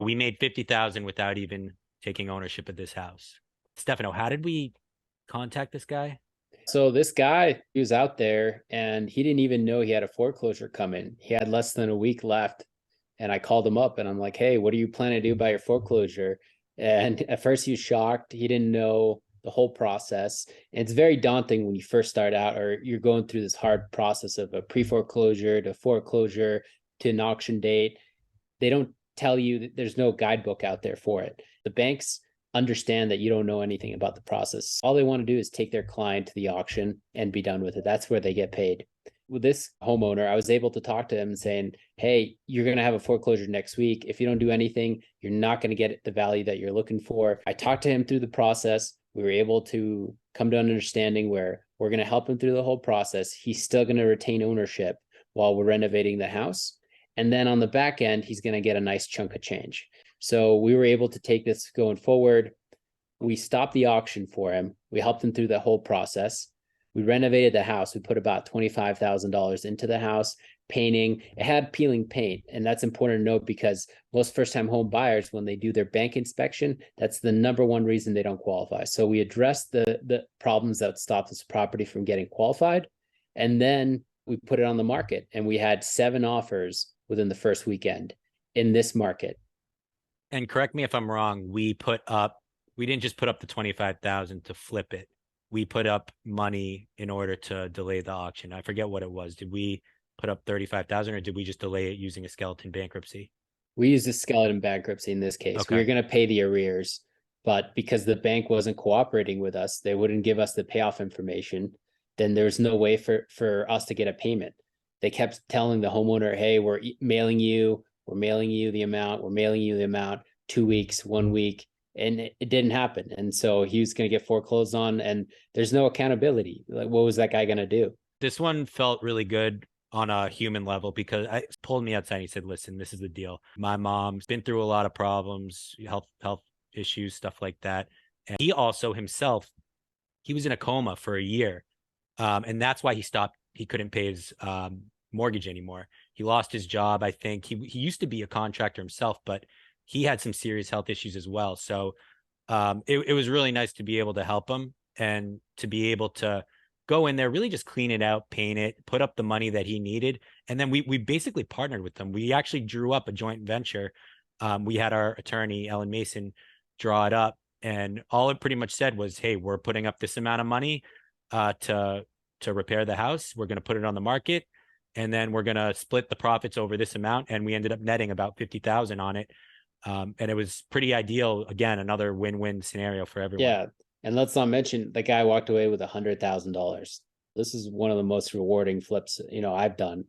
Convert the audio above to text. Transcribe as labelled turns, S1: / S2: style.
S1: We made 50,000 without even taking ownership of this house. Stefano, how did we contact this guy?
S2: So this guy, he was out there and he didn't even know he had a foreclosure coming. He had less than a week left. And I called him up and I'm like, hey, what are you planning to do about your foreclosure? And at first he was shocked. He didn't know the whole process. And it's very daunting when you first start out or you're going through this hard process of a pre-foreclosure to foreclosure to an auction date. They don't tell you that there's no guidebook out there for it. The banks understand that you don't know anything about the process. All they want to do is take their client to the auction and be done with it. That's where they get paid. With this homeowner, I was able to talk to him saying, hey, you're going to have a foreclosure next week. If you don't do anything, you're not going to get the value that you're looking for. I talked to him through the process. We were able to come to an understanding where we're going to help him through the whole process. He's still going to retain ownership while we're renovating the house. And then on the back end, he's going to get a nice chunk of change. So we were able to take this going forward. We stopped the auction for him. We helped him through the whole process. We renovated the house. We put about $25,000 into the house, painting. It had peeling paint. And that's important to note because most first time home buyers, when they do their bank inspection, that's the number one reason they don't qualify. So we addressed the problems that stopped this property from getting qualified. And then we put it on the market and we had 7 offers within the first weekend in this market.
S1: And correct me if I'm wrong, we didn't just put up the 25,000 to flip it. We put up money in order to delay the auction. I forget what it was. Did we put up 35,000 or did we just delay it using a skeleton bankruptcy?
S2: We used a skeleton bankruptcy in this case. We were
S1: Okay.
S2: going to pay the arrears, but because the bank wasn't cooperating with us, they wouldn't give us the payoff information. Then there's no way for us to get a payment. They kept telling the homeowner, hey, we're mailing you the amount, we're mailing you the amount, 2 weeks, 1 week. And it didn't happen. And so he was going to get foreclosed on, and there's no accountability. Like, what was that guy going to do?
S1: This one felt really good on a human level because I pulled me outside and he said, listen, this is the deal. My mom's been through a lot of problems, health issues, stuff like that. And he also himself, he was in a coma for a year. And that's why he couldn't pay his mortgage anymore. He lost his job. I think he used to be a contractor himself, but he had some serious health issues as well. So it was really nice to be able to help him and to be able to go in there, really just clean it out, paint it, put up the money that he needed. And then we basically partnered with them. We actually drew up a joint venture. We had our attorney, Ellen Mason, draw it up. And all it pretty much said was, hey, we're putting up this amount of money to repair the house. We're going to put it on the market. And then we're going to split the profits over this amount. And we ended up netting about 50,000 on it. And it was pretty ideal. Again, another win-win scenario for everyone.
S2: Yeah. And let's not mention the guy walked away with $100,000. This is one of the most rewarding flips, I've done.